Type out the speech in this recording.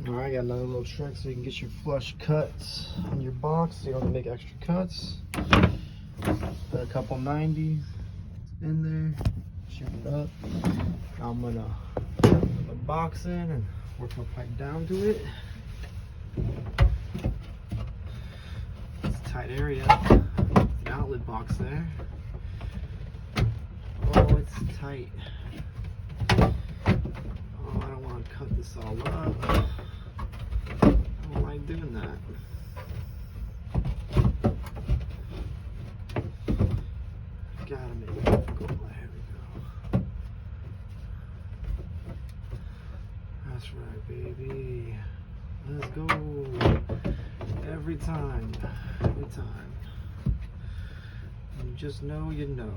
Alright, got another little trick so you can get your flush cuts on your box so you don't have to make extra cuts. Put a couple 90s in there, shoot it up. Now I'm gonna put the box in and work my pipe down to it. It's a tight area. The outlet box there. Oh, it's tight. Oh, I don't want to cut this all up. I don't like doing that. Gotta make it go. There we go. That's right, baby. Let's go. Every time. Every time. You just know you know.